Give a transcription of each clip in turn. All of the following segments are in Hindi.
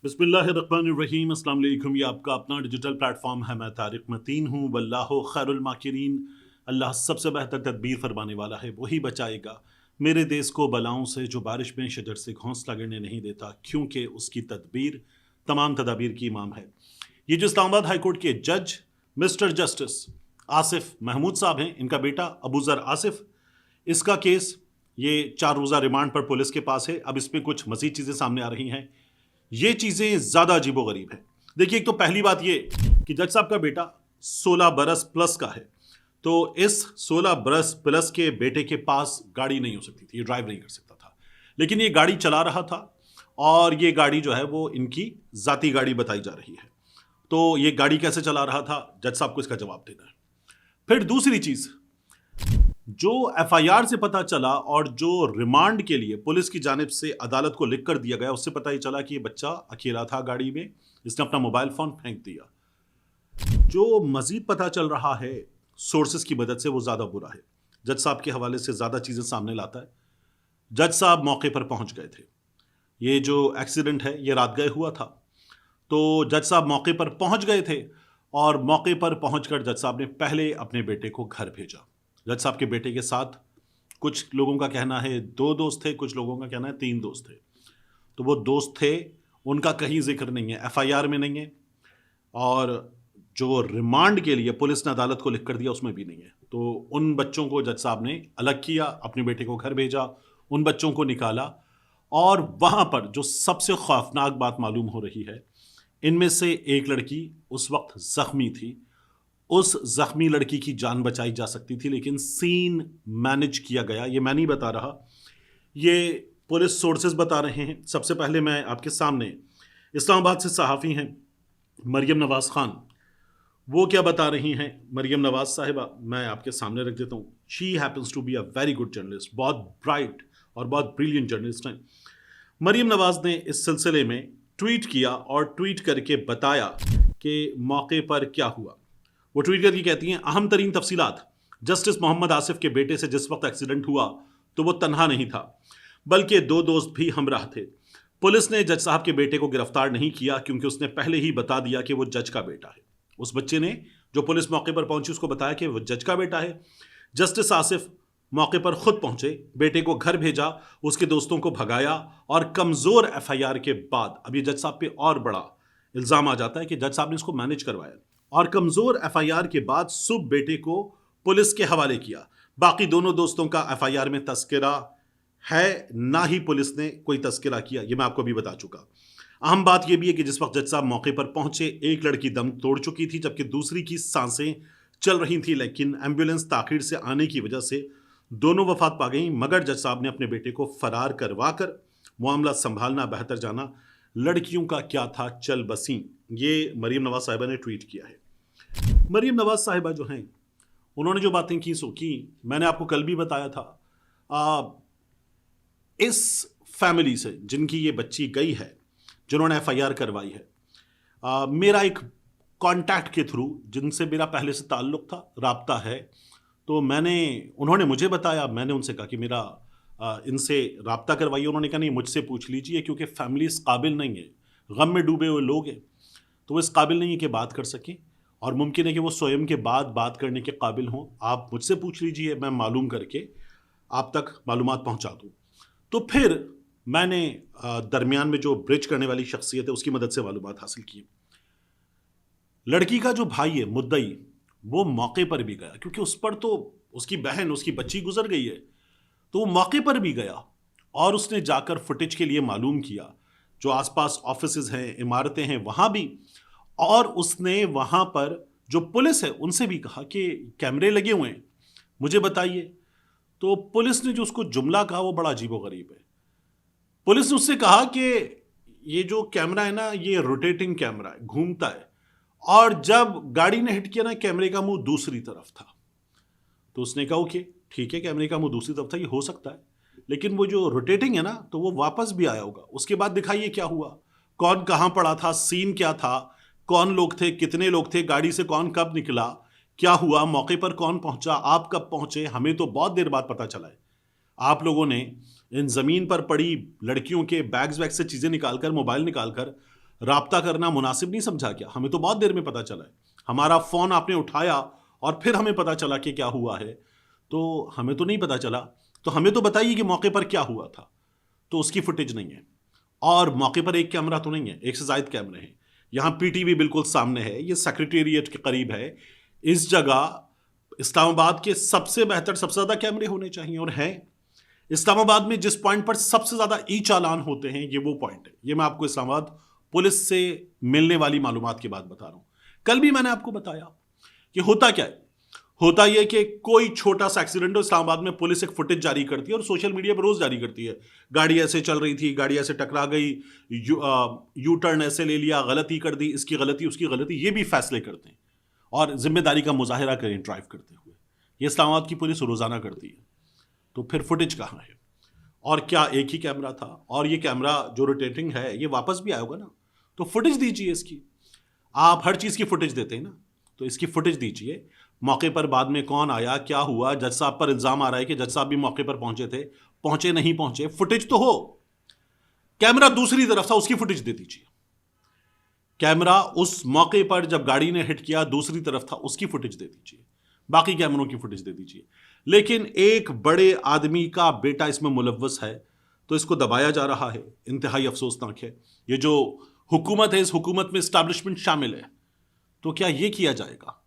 बिस्मिल्लाहिर्रहमानिर्रहीम, अस्सलाम वालेकुम। ये आपका अपना डिजिटल प्लेटफॉर्म है। मैं तारिक मतीन हूँ। वल्लाहु खैरुल माकिरीन। अल्लाह सबसे बेहतर तदबीर फरमाने वाला है, वही बचाएगा मेरे देश को बलाओं से जो बारिश में शजर से घोंसला गिरने नहीं देता, क्योंकि उसकी तदबीर तमाम तदाबीर की इमाम है। ये जो इस्लामाबाद हाई कोर्ट के जज मिस्टर जस्टिस आसिफ महमूद साहब हैं, इनका बेटा अबूजर आसिफ, इसका केस ये 4 रोज़ा रिमांड पर पुलिस के पास है। अब इसमें कुछ मज़ीद चीज़ें सामने आ रही हैं। ये चीज़ें ज़्यादा अजीबोगरीब हैं। देखिए, एक तो पहली बात ये कि जज साहब का बेटा 16 बरस प्लस का है, तो इस 16 बरस प्लस के बेटे के पास गाड़ी नहीं हो सकती थी, ये ड्राइव नहीं कर सकता था। लेकिन ये गाड़ी चला रहा था और ये गाड़ी जो है वो इनकी ज़ाती गाड़ी बताई जा रही है। तो ये गाड़ी कैसे चला रहा था, जज साहब को इसका जवाब देना है। फिर दूसरी चीज़, जो एफआईआर से पता चला और जो रिमांड के लिए पुलिस की जानिब से अदालत को लिख कर दिया गया, उससे पता ही चला कि ये बच्चा अकेला था गाड़ी में, इसने अपना मोबाइल फोन फेंक दिया। जो मजीद पता चल रहा है सोर्सेस की मदद से, वो ज्यादा बुरा है। जज साहब के हवाले से ज्यादा चीजें सामने लाता है। जज साहब मौके पर पहुंच गए थे। ये जो एक्सीडेंट है ये रात गए हुआ था, तो जज साहब मौके पर पहुंच गए थे और मौके पर पहुंचकर जज साहब ने पहले अपने बेटे को घर भेजा। जज साहब के बेटे के साथ कुछ लोगों का कहना है 2 दोस्त थे, कुछ लोगों का कहना है 3 दोस्त थे। तो वो दोस्त थे, उनका कहीं जिक्र नहीं है, एफआईआर में नहीं है, और जो रिमांड के लिए पुलिस ने अदालत को लिख कर दिया उसमें भी नहीं है। तो उन बच्चों को जज साहब ने अलग किया, अपने बेटे को घर भेजा, उन बच्चों को निकाला। और वहां पर जो सबसे खौफनाक बात मालूम हो रही है, इनमें से एक लड़की उस वक्त जख्मी थी। उस जख्मी लड़की की जान बचाई जा सकती थी, लेकिन सीन मैनेज किया गया। ये मैं नहीं बता रहा, ये पुलिस सोर्सेज बता रहे हैं। सबसे पहले मैं आपके सामने इस्लामाबाद से सहाफ़ी हैं मरियम नवाज़ खान, वो क्या बता रही हैं। मरियम नवाज़ साहिबा मैं आपके सामने रख देता हूँ। She happens to be a very good journalist, बहुत ब्राइट और बहुत ब्रिलियंट जर्नलिस्ट हैं। मरियम नवाज़ ने इस सिलसिले में ट्वीट किया और ट्वीट करके बताया कि मौके पर क्या हुआ। वो ट्वीट करके कहती हैं, अहम तरीन तफसीलात, जस्टिस मोहम्मद आसिफ के बेटे से जिस वक्त एक्सीडेंट हुआ तो वो तन्हा नहीं था, बल्कि 2 दोस्त भी हमराह थे। पुलिस ने जज साहब के बेटे को गिरफ्तार नहीं किया क्योंकि उसने पहले ही बता दिया कि वो जज का बेटा है। उस बच्चे ने, जो पुलिस मौके पर पहुंची, उसको बताया कि वो जज का बेटा है। जस्टिस आसिफ मौके पर खुद पहुंचे, बेटे को घर भेजा, उसके दोस्तों को भगाया, और कमजोर एफआईआर के बाद अब ये जज साहब पे और बड़ा इल्जाम आ जाता है कि जज साहब ने इसको मैनेज करवाया, और कमजोर एफआईआर के बाद सुबह बेटे को पुलिस के हवाले किया। बाकी दोनों दोस्तों का एफआईआर में तस्करा है, ना ही पुलिस ने कोई तस्करा किया, ये मैं आपको भी बता चुका। अहम बात यह भी है कि जिस वक्त जज साहब मौके पर पहुंचे, एक लड़की दम तोड़ चुकी थी जबकि दूसरी की सांसें चल रही थी, लेकिन एम्बुलेंस ताखिर से आने की वजह से दोनों वफात पा गई। मगर जज साहब ने अपने बेटे को फरार करवा कर मामला संभालना बेहतर जाना। लड़कियों का क्या था चल बसी, ये मरीम नवाज साहिबा ने ट्वीट किया है। मरीम नवाज साहिबा जो हैं, उन्होंने जो बातें की सो की, मैंने आपको कल भी बताया था। इस फैमिली से जिनकी ये बच्ची गई है, जिन्होंने एफआईआर करवाई है, मेरा एक कांटेक्ट के थ्रू, जिनसे मेरा पहले से ताल्लुक था, राब्ता है, तो उन्होंने मुझे बताया, मैंने उनसे कहा कि मेरा इनसे राब्ता करवाइए। उन्होंने कहा नहीं, मुझसे पूछ लीजिए, क्योंकि फैमिली इस काबिल नहीं है, गम में डूबे हुए लोग हैं, तो वो इस काबिल नहीं है कि बात कर सकें, और मुमकिन है कि वो स्वयं के बाद बात करने के काबिल हों। आप मुझसे पूछ लीजिए, मैं मालूम करके आप तक मालूमात पहुंचा दूं। तो फिर मैंने दरमियान में जो ब्रिज करने वाली शख्सियत है उसकी मदद से मालूमात हासिल की। लड़की का जो भाई है मुद्दई, वो मौके पर भी गया, क्योंकि उस पर तो उसकी बहन, उसकी बच्ची गुजर गई है, तो वो मौके पर भी गया और उसने जाकर फुटेज के लिए मालूम किया, जो आसपास ऑफिसेज हैं, इमारतें हैं, वहां भी। और उसने वहां पर जो पुलिस है उनसे भी कहा कि कैमरे लगे हुए हैं, मुझे बताइए। तो पुलिस ने जो उसको जुमला कहा वो बड़ा अजीबोगरीब है। पुलिस ने उससे कहा कि ये जो कैमरा है ना, ये रोटेटिंग कैमरा है, घूमता है, और जब गाड़ी ने हिट किया ना, कैमरे का मुंह दूसरी तरफ था। तो उसने कहा ओके ठीक है, कैमरे का मुंह दूसरी तरफ था, ये हो सकता है, लेकिन वो जो रोटेटिंग है ना, तो वो वापस भी आया होगा। उसके बाद दिखाइए क्या हुआ, कौन कहां पड़ा था, सीन क्या था, कौन लोग थे, कितने लोग थे, गाड़ी से कौन कब निकला, क्या हुआ, मौके पर कौन पहुंचा, आप कब पहुंचे, हमें तो बहुत देर बाद पता चला है। आप लोगों ने इन जमीन पर पड़ी लड़कियों के बैग्स वैग से चीजें निकालकर, मोबाइल निकालकर राब्ता करना मुनासिब नहीं समझा क्या? हमें तो बहुत देर में पता चला है, हमारा फ़ोन आपने उठाया और फिर हमें पता चला कि क्या हुआ है, तो हमें तो नहीं पता चला। तो हमें तो बताइए कि मौके पर क्या हुआ था। तो उसकी फुटेज नहीं है, और मौके पर एक कैमरा तो नहीं है, एक से ज़ायद कैमरे हैं। यहाँ पीटीवी बिल्कुल सामने है, ये सेक्रेटेरिएट के करीब है। इस जगह इस्लामाबाद के सबसे बेहतर, सबसे ज़्यादा कैमरे होने चाहिए, और हैं। इस्लामाबाद में जिस पॉइंट पर सबसे ज़्यादा ई चालान होते हैं, ये वो पॉइंट है। ये मैं आपको इस्लामाबाद पुलिस से मिलने वाली मालूमात की बात बता रहा हूँ। कल भी मैंने आपको बताया कि होता क्या है। होता यह कि कोई छोटा सा एक्सीडेंट हो, इस्लामाबाद में पुलिस एक फुटेज जारी करती है और सोशल मीडिया पर रोज जारी करती है। गाड़ी ऐसे चल रही थी, गाड़ी ऐसे टकरा गई, यू टर्न ऐसे ले लिया, गलती कर दी, इसकी गलती उसकी गलती, ये भी फैसले करते हैं और जिम्मेदारी का मुजाहिरा करें ड्राइव करते हुए। ये इस्लामाबाद की पुलिस रोजाना करती है। तो फिर फुटेज कहाँ है? और क्या एक ही कैमरा था? और ये कैमरा जो रोटेटिंग है ये वापस भी आएगा ना, तो फुटेज दीजिए इसकी। आप हर चीज़ की फुटेज देते हैं ना, तो इसकी फुटेज दीजिए। मौके पर बाद में कौन आया, क्या हुआ, जज साहब पर इल्ज़ाम आ रहा है कि जज साहब भी मौके पर पहुंचे थे, पहुंचे नहीं पहुंचे, फुटेज तो हो। कैमरा दूसरी तरफ था, उसकी फुटेज दे दीजिए। कैमरा उस मौके पर जब गाड़ी ने हिट किया दूसरी तरफ था, उसकी फुटेज दे दीजिए। बाकी कैमरों की फुटेज दे दीजिए। लेकिन एक बड़े आदमी का बेटा इसमें मुलव्वस है, तो इसको दबाया जा रहा है। इंतहाई अफसोसनाक है। ये जो हुकूमत है, इस हुकूमत में एस्टैब्लिशमेंट शामिल है। तो क्या ये किया जाएगा?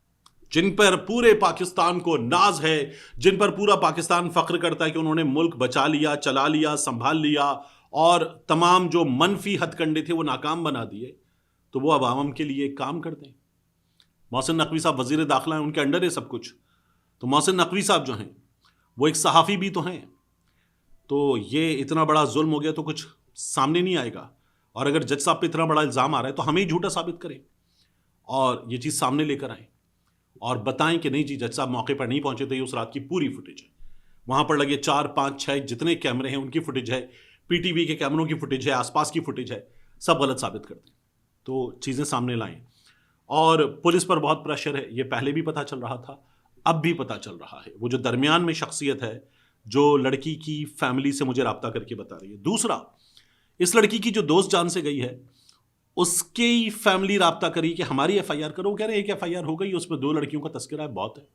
जिन पर पूरे पाकिस्तान को नाज है, जिन पर पूरा पाकिस्तान फख्र करता है कि उन्होंने मुल्क बचा लिया, चला लिया, संभाल लिया, और तमाम जो मनफी हथकंडे थे वो नाकाम बना दिए, तो वो अब आवाम के लिए काम करते हैं। मोहसिन नकवी साहब वजीर दाखिला हैं, उनके अंडर है सब कुछ। तो मोहसिन नकवी साहब जो हैं वो एक सहाफ़ी भी तो हैं। तो ये इतना बड़ा जुल्म हो गया तो कुछ सामने नहीं आएगा। और अगर जज साहब पे इतना बड़ा इल्ज़ाम आ रहा है तो हमें ही झूठा साबित करें और ये चीज़ सामने लेकर आएँ और बताएं कि नहीं जी, जज साहब मौके पर नहीं पहुंचे थे, ये उस रात की पूरी फुटेज है। वहां पर लगे 4, 5, 6 जितने कैमरे हैं उनकी फुटेज है, पीटीवी के कैमरों की फुटेज है, आसपास की फुटेज है, सब गलत साबित करते हैं। तो चीज़ें सामने लाएं। और पुलिस पर बहुत प्रेशर है, ये पहले भी पता चल रहा था, अब भी पता चल रहा है। वो जो दरमियान में शख्सियत है जो लड़की की फैमिली से मुझे रब्ता करके बता रही है। दूसरा, इस लड़की की जो दोस्त जान से गई है उसकी फैमिली राब्ता करी कि हमारी एफआईआर करो। वो कह रहे हैं एक एफआईआर हो गई, उसमें 2 लड़कियों का तस्करा है, बहुत है।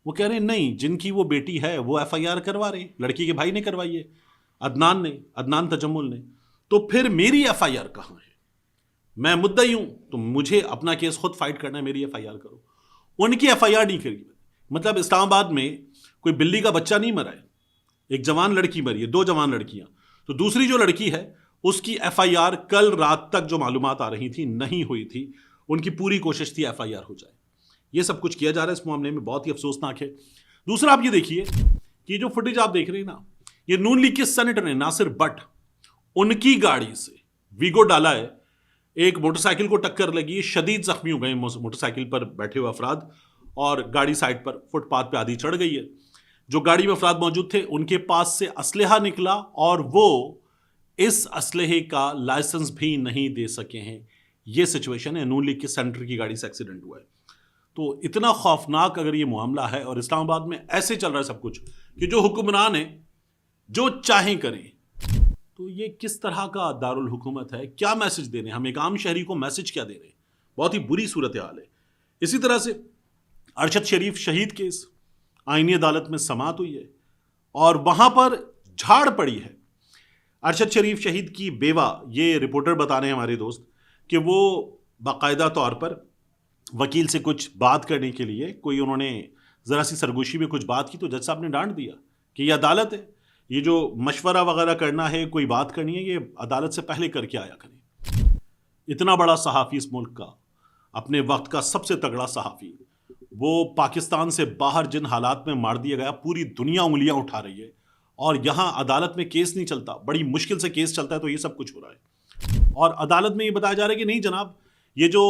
वो कह रहे हैं नहीं, जिनकी वो बेटी है वो एफआईआर करवा रहे हैं, लड़की के भाई ने करवाई है, अदनान तजम्मुल ने। तो फिर मेरी एफआईआर कहाँ है? मैं मुद्दई हूं तो मुझे अपना केस खुद फाइट करना है, मेरी एफआईआर करो। उनकी एफआईआर नहीं करी। मतलब इस्लामाबाद में कोई बिल्ली का बच्चा नहीं मरा है, एक जवान लड़की मरी है, 2 जवान लड़कियां। तो दूसरी जो लड़की है उसकी एफआईआर कल रात तक जो मालूमात आ रही थी नहीं हुई थी। उनकी पूरी कोशिश थी एफआईआर हो जाए। ये सब कुछ किया जा रहा है इस मामले में, बहुत ही अफसोसनाक है। दूसरा, आप ये देखिए कि जो फुटेज आप देख रहे हैं ना, ये नून लीग के सेनेटर ने नासिर भट्ट, उनकी गाड़ी से वीगो डाला है, एक मोटरसाइकिल को टक्कर लगी, शदीद जख्मी हो गए मोटरसाइकिल पर बैठे हुए अफराद, और गाड़ी साइड पर फुटपाथ पे आधी चढ़ गई है। जो गाड़ी में अफराद मौजूद थे उनके पास से असलहा निकला और वो इस असलहे का लाइसेंस भी नहीं दे सके हैं। यह सिचुएशन है। नून लीग के सेंटर की गाड़ी से एक्सीडेंट हुआ है। तो इतना खौफनाक अगर ये मामला है और इस्लामाबाद में ऐसे चल रहा है सब कुछ कि जो हुक्मरान है जो चाहें करें, तो ये किस तरह का दारुल हुकूमत है? क्या मैसेज दे रहे हैं हम? एक आम शहरी को मैसेज क्या दे रहे हैं? बहुत ही बुरी सूरत हाल है। इसी तरह से अरशद शरीफ शहीद केस आईनी अदालत में समाअत हुई है और वहां पर झाड़ पड़ी है। अरशद शरीफ शहीद की बेवा, ये रिपोर्टर बता रहे हैं हमारे दोस्त, कि वो बाकायदा तौर पर वकील से कुछ बात करने के लिए कोई उन्होंने ज़रा सी सरगोशी में कुछ बात की तो जज साहब ने डांट दिया कि ये अदालत है, ये जो मशवरा वगैरह करना है, कोई बात करनी है, ये अदालत से पहले करके आया करें। इतना बड़ा सहाफ़ी इस मुल्क का, अपने वक्त का सबसे तगड़ा सहाफ़ी, वो पाकिस्तान से बाहर जिन हालात में मार दिया गया, पूरी दुनिया उंगलियां उठा रही है और यहाँ अदालत में केस नहीं चलता, बड़ी मुश्किल से केस चलता है, तो ये सब कुछ हो रहा है। और अदालत में ये बताया जा रहा है कि नहीं जनाब, ये जो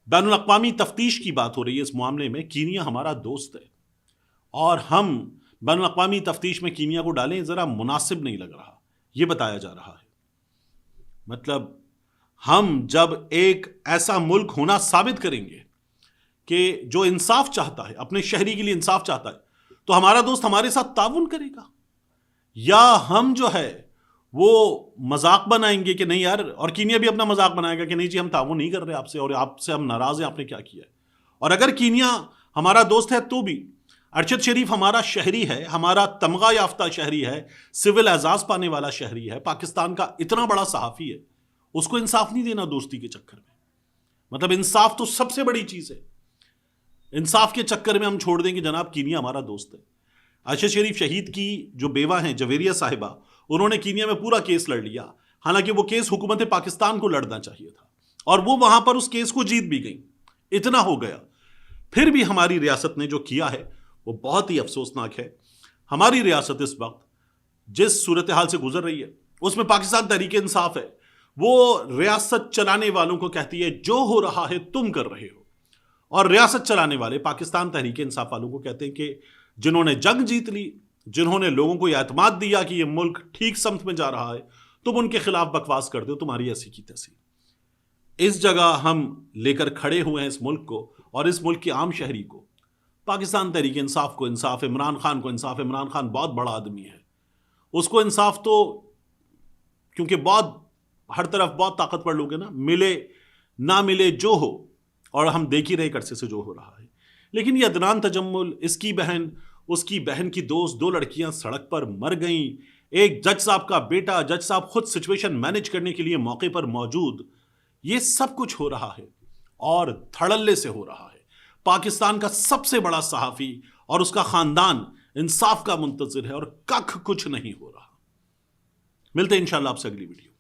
बैनुल अक़वामी तफ्तीश की बात हो रही है इस मामले में, कीनिया हमारा दोस्त है और हम बैनुल अक़वामी तफ्तीश में कीनिया को डालें ज़रा मुनासिब नहीं लग रहा, ये बताया जा रहा है। मतलब हम जब एक ऐसा मुल्क होना साबित करेंगे कि जो इंसाफ चाहता है, अपने शहरी के लिए इंसाफ चाहता है, तो हमारा दोस्त हमारे साथ ताउन करेगा, या हम जो है वो मजाक बनाएंगे कि नहीं यार, और कीनिया भी अपना मजाक बनाएगा कि नहीं जी हम ताउन नहीं कर रहे आपसे और आपसे हम नाराज हैं, आपने क्या किया है। और अगर कीनिया हमारा दोस्त है तो भी अरशद शरीफ हमारा शहरी है, हमारा तमगा याफ्ता शहरी है, सिविल एजाज पाने वाला शहरी है, पाकिस्तान का इतना बड़ा सहाफी है, उसको इंसाफ नहीं देना दोस्ती के चक्कर में। मतलब इंसाफ तो सबसे बड़ी चीज है, इंसाफ के चक्कर में हम छोड़ देंगे जनाब कीनिया हमारा दोस्त है। अरशद शरीफ शहीद की जो बेवा हैं जवेरिया साहिबा, उन्होंने कीनिया में पूरा केस लड़ लिया, हालांकि वो केस हुकूमत पाकिस्तान को लड़ना चाहिए था और वो वहां पर उस केस को जीत भी गई, इतना हो गया। फिर भी हमारी रियासत ने जो किया है वो बहुत ही अफसोसनाक है। हमारी रियासत इस वक्त जिस सूरत हाल से गुजर रही है उसमें पाकिस्तान तहरीक इंसाफ है, वो रियासत चलाने वालों को कहती है जो हो रहा है तुम कर रहे हो, और रियासत चलाने वाले पाकिस्तान तहरीक इंसाफ वालों को कहते हैं कि जिन्होंने जंग जीत ली, जिन्होंने लोगों को यह एतमाद दिया कि यह मुल्क ठीक समत में जा रहा है, तुम उनके खिलाफ बकवास कर दो, तुम्हारी ऐसी की तैसी। इस जगह हम लेकर खड़े हुए हैं इस मुल्क को और इस मुल्क के आम शहरी को। पाकिस्तान तहरीक इंसाफ को इंसाफ, इमरान खान को इंसाफ। इमरान खान बहुत बड़ा आदमी है, उसको इंसाफ तो क्योंकि बहुत हर तरफ बहुत ताकतवर लोग हैं ना, मिले ना मिले जो हो, और हम देख ही रहे अरसे से जो हो रहा है। लेकिन ये अदनान तजम्मुल, इसकी बहन, उसकी बहन की दोस्त, 2 लड़कियां सड़क पर मर गईं, एक जज साहब का बेटा, जज साहब खुद सिचुएशन मैनेज करने के लिए मौके पर मौजूद, ये सब कुछ हो रहा है और धड़ल्ले से हो रहा है। पाकिस्तान का सबसे बड़ा सहाफी और उसका खानदान इंसाफ का मुंतजिर है और कख कुछ नहीं हो रहा। मिलते हैं इंशाल्लाह आपसे अगली वीडियो।